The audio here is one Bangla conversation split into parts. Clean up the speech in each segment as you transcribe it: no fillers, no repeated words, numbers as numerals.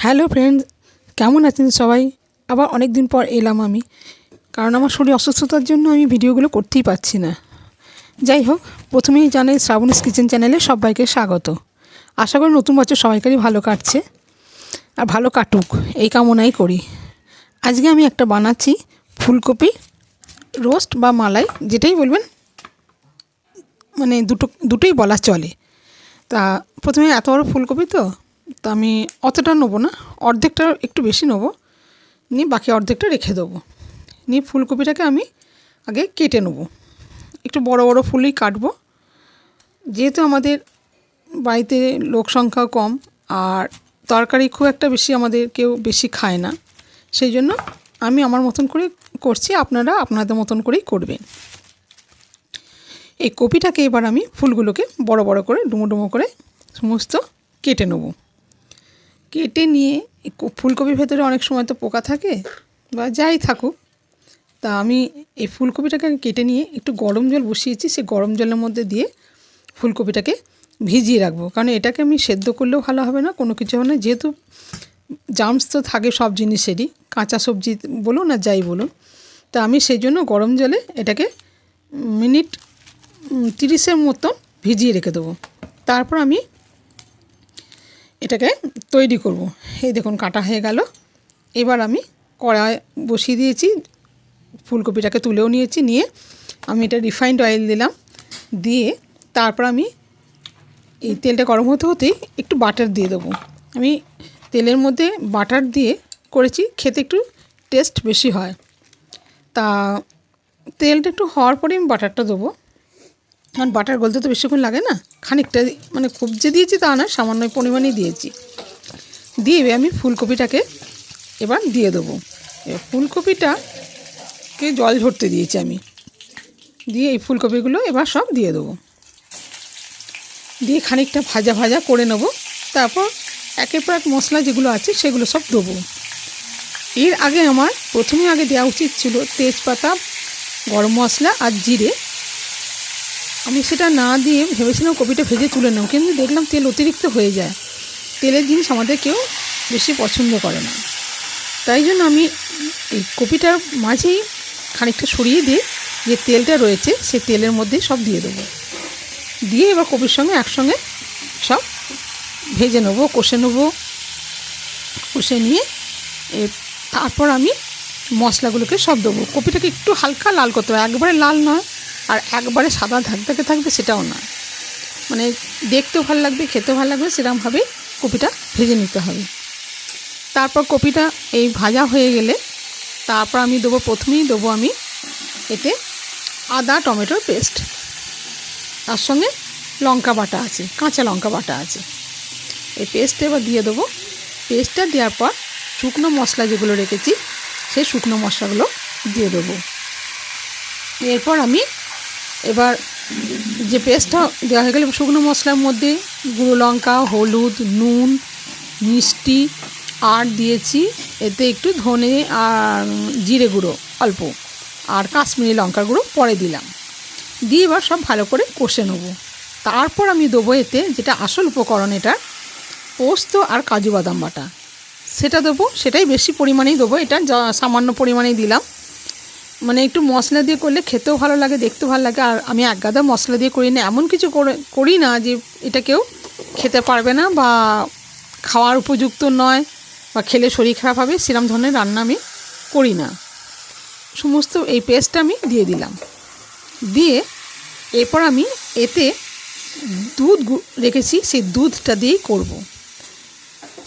হ্যালো ফ্রেন্ডস, কেমন আছেন সবাই? আবার অনেক দিন পর এলাম আমি, কারণ আমার শরীর অসুস্থতার জন্য আমি ভিডিওগুলো করতেই পারছি না। যাই হোক, প্রথমেই জানাই শ্রাবণীস কিচেন চ্যানেলে সবাইকে স্বাগত। আশা করি নতুন বছর সবাইকারই ভালো কাটছে আর ভালো কাটুক, এই কামনাই করি। আজকে আমি একটা বানাচ্ছি ফুলকপি রোস্ট বা মালাই, যেটাই বলবেন, মানে দুটোই বলা চলে। তা প্রথমে এত বড় ফুলকপি তো আমি অতটা নেবো না, অর্ধেকটা একটু বেশি নেবো, নিয়ে বাকি অর্ধেকটা রেখে দেবো। নিয়ে ফুলকপিটাকে আমি আগে কেটে নেবো, একটু বড় বড় ফুলই কাটবো। যেহেতু আমাদের বাড়িতে লোক সংখ্যা কম আর তরকারি খুব একটা বেশি আমাদের কেউ বেশি খায় না, সেই জন্য আমি আমার মতন করে করছি, আপনারা আপনাদের মতন করেই করবেন। এই কপিটাকে এবার আমি ফুলগুলোকে বড় বড় করে ডুমো ডুমো করে সমস্ত কেটে নেব। কেটে নিয়ে ফুলকপির ভেতরে অনেক সময় তো পোকা থাকে বা যাই থাকুক, তা আমি এই ফুলকপিটাকে কেটে নিয়ে একটু গরম জল বসিয়েছি, সেই গরম জলের মধ্যে দিয়ে ফুলকপিটাকে ভিজিয়ে রাখবো। কারণ এটাকে আমি সেদ্ধ করলেও ভালো হবে না, কোনো কিছু হবে না, যেহেতু জার্মস তো থাকে সব জিনিসেরই, কাঁচা সবজি বলুন আর যাই বলুন। তা আমি সেই জন্য গরম জলে এটাকে মিনিট 30-এর মতন ভিজিয়ে রেখে দেবো। তারপর আমি এটাকে তৈরি করব। এই দেখুন কাটা হয়ে গেল। এবার আমি কড়াই বসিয়ে দিয়েছি, ফুলকপিটাকে তুলেও নিয়েছি, নিয়ে আমি এটা রিফাইন্ড অয়েল দিলাম, দিয়ে তারপর আমি এই তেলটা গরম হতে হতেই একটু বাটার দিয়ে দেবো। আমি তেলের মধ্যে বাটার দিয়ে করেছি, খেতে একটু টেস্ট বেশি হয়। তা তেলটা একটু হওয়ার পরে আমি বাটারটা দেবো, কারণ বাটার গলতে তো বেশিক্ষণ লাগে না, খানিকটা, মানে খুব যে দিয়েছি তা না, সামান্য পরিমাণেই দিয়েছি। দিয়ে আমি ফুলকপিটাকে এবার দিয়ে দেবো। ফুলকপিটাকে জল ঝরতে দিয়েছি আমি, দিয়ে এই ফুলকপিগুলো এবার সব দিয়ে দেবো, দিয়ে খানিকটা ভাজা ভাজা করে নেব। তারপর একের পর এক মশলা যেগুলো আছে সেগুলো সব দেবো। এর আগে আমার প্রথমে দেওয়া উচিত ছিল তেজপাতা, গরম মশলা আর জিরে। আমি সেটা না দিয়ে ভেবেছিলাম কপিটা ভেজে তুলে নেব, কিন্তু দেখলাম তেল অতিরিক্ত হয়ে যায়, তেলের জিনিস আমাদের কেউ বেশি পছন্দ করে না। তাই জন্য আমি এই কপিটার মাঝেই খানিকটা সরিয়ে দিয়ে যে তেলটা রয়েছে সেই তেলের মধ্যেই সব দিয়ে দেবো। দিয়ে এবার কপির সঙ্গে একসঙ্গে সব ভেজে নেবো, কষে নেবো। কষে নিয়ে তারপর আমি মশলাগুলোকে সব দেবো। কপিটাকে একটু হালকা লাল করতে হবে, একবারে লাল নয় আর একবারে সাদা ধাকধাকে থাকবে সেটাও না, মানে দেখতেও ভালো লাগবে, খেতেও ভালো লাগবে, সেরকমভাবেই কপিটা ভেজে নিতে হবে। তারপর কপিটা এই ভাজা হয়ে গেলে তারপর আমি দেবো, প্রথমেই দেবো আমি এতে আদা টমেটোর পেস্ট, তার সঙ্গে লঙ্কা বাটা আছে, কাঁচা লঙ্কা বাটা আছে, এই পেস্টটা এবার দিয়ে দেবো। পেস্টটা দেওয়ার পর শুকনো মশলা যেগুলো রেখেছি সেই শুকনো মশলাগুলো দিয়ে দেবো। এরপর আমি এবার যে পেস্টটা দেওয়া হয়ে গেলে শুকনো মশলার মধ্যে গুঁড়ো লঙ্কা, হলুদ, নুন, মিষ্টি আর দিয়েছি এতে একটু ধনে আর জিরে গুঁড়ো অল্প, আর কাশ্মীরি লঙ্কার গুঁড়ো পরে দিলাম। দিয়ে এবার সব ভালো করে কষে নেব। তারপর আমি দেবো এতে যেটা আসল উপকরণ, এটা পোস্ত আর কাজু বাদাম বাটা, সেটা দেবো। সেটাই বেশি পরিমাণেই দেবো, এটা সামান্য পরিমাণেই দিলাম। মানে একটু মশলা দিয়ে করলে খেতেও ভালো লাগে, দেখতেও ভালো লাগে। আর আমি একগাদা মশলা দিয়ে করি না, এমন কিছু করি না যে এটা কেউ খেতে পারবে না বা খাওয়ার উপযুক্ত নয় বা খেলে শরীর খারাপ হবে, সেরকম ধরনের রান্না আমি করি না। সমস্ত এই পেস্টটা আমি দিয়ে দিলাম। দিয়ে এরপর আমি এতে দুধ রেখেছি, সেই দুধটা দিয়েই করব।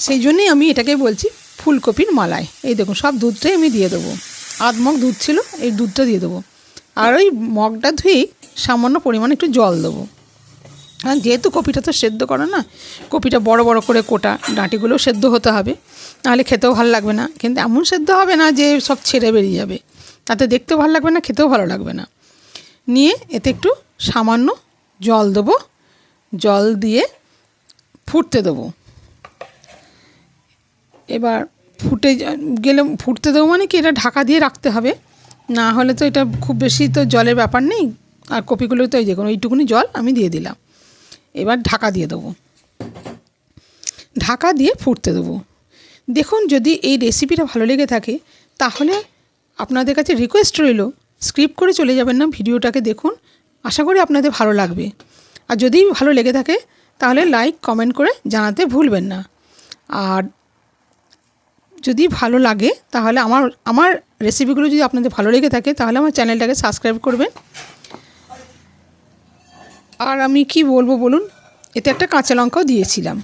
সেই জন্যই আমি এটাকে বলছি ফুলকপির মালাই। এই দেখুন সব দুধটাই আমি দিয়ে দেবো, আধ মগ দুধ ছিল, এই দুধটা দিয়ে দেবো। আর ওই মগটা ধুয়েই সামান্য পরিমাণে একটু জল দেবো। আর যেহেতু কপিটা তো সেদ্ধ করা না, কপিটা বড় বড় করে কোটা, ডাঁটিগুলোও সেদ্ধ হতে হবে, নাহলে খেতেও ভালো লাগবে না। কিন্তু এমন সেদ্ধ হবে না যে সব ছেড়ে বেরিয়ে যাবে, তাতে দেখতেও ভালো লাগবে না, খেতেও ভালো লাগবে না। নিয়ে এতে একটু সামান্য জল দেবো, জল দিয়ে ফুটতে দেবো। এবার ফুটে গেলে, ফুটতে দেবো মানে কি, এটা ঢাকা দিয়ে রাখতে হবে, না হলে তো এটা খুব বেশি তো জলের ব্যাপার নেই। আর কপিগুলো তো এই যে কোনো এইটুকুনি জল আমি দিয়ে দিলাম। এবার ঢাকা দিয়ে দেবো, ঢাকা দিয়ে ফুটতে দেবো। দেখুন, যদি এই রেসিপিটা ভালো লেগে থাকে তাহলে আপনাদের কাছে রিকোয়েস্ট রইল, স্কিপ করে চলে যাবেন না, ভিডিওটাকে দেখুন। আশা করি আপনাদের ভালো লাগবে। আর যদি ভালো লেগে থাকে তাহলে লাইক কমেন্ট করে জানাতে ভুলবেন না। আর যদি ভালো লাগে তাহলে আমার রেসিপিগুলো যদি আপনাদের ভালো লেগে থাকে তাহলে আমার চ্যানেলটাকে সাবস্ক্রাইব করবেন। আর আমি কি বলবো বলুন, এতে একটা কাঁচা লঙ্কাও দিয়েছিলাম।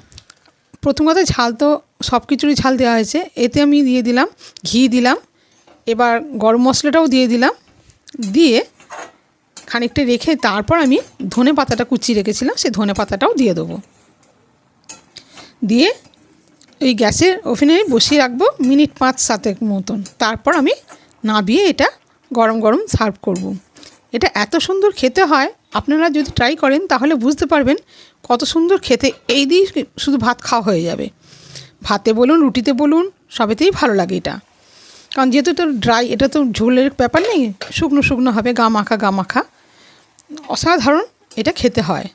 প্রথম কথা, ঝাল তো সব কিছুরই ঝাল দেওয়া হয়েছে। এতে আমি দিয়ে দিলাম ঘি দিলাম, এবার গরম মশলাটাও দিয়ে দিলাম, দিয়ে খানিকটা রেখে তারপর আমি ধনে পাতাটা কুচিয়ে রেখেছিলাম, সেই ধনে পাতাটাও দিয়ে দেবো। দিয়ে ওই গ্যাসের ওভেনে বসিয়ে রাখবো মিনিট 5-7 মতন। তারপর আমি নামিয়ে এটা গরম গরম সার্ভ করব। এটা এত সুন্দর খেতে হয়, আপনারা যদি ট্রাই করেন তাহলে বুঝতে পারবেন কত সুন্দর খেতে। এই দিয়ে শুধু ভাত খাওয়া হয়ে যাবে, ভাতে বলুন রুটিতে বলুন সবেতেই ভালো লাগে এটা। কারণ যেহেতু তো ড্রাই, এটা তো ঝোলের ব্যাপার নেই, শুকনো শুকনো হবে, গা মাখা অসাধারণ এটা খেতে হয়।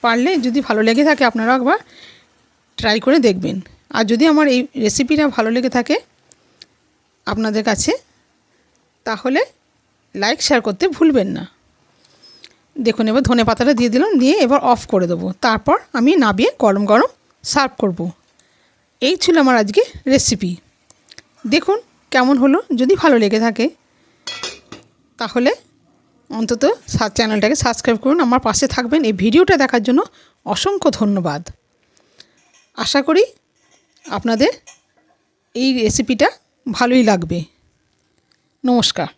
পারলে যদি ভালো লেগে থাকে আপনারা একবার ট্রাই করে দেখবেন। আর যদি আমার এই রেসিপিটা ভালো লেগে থাকে আপনাদের কাছে তাহলে লাইক শেয়ার করতে ভুলবেন না। দেখুন, এবার ধনে পাতাটা দিয়ে দিলাম, দিয়ে এবার অফ করে দেবো। তারপর আমি নামিয়ে গরম গরম সার্ভ করব। এই ছিল আমার আজকে রেসিপি। দেখুন কেমন হলো। যদি ভালো লেগে থাকে তাহলে অন্তত চ্যানেলটাকে সাবস্ক্রাইব করুন, আমার পাশে থাকবেন। এই ভিডিওটা দেখার জন্য অসংখ্য ধন্যবাদ। আশা করি আপনাদের এই রেসিপিটা ভালোই লাগবে। নমস্কার।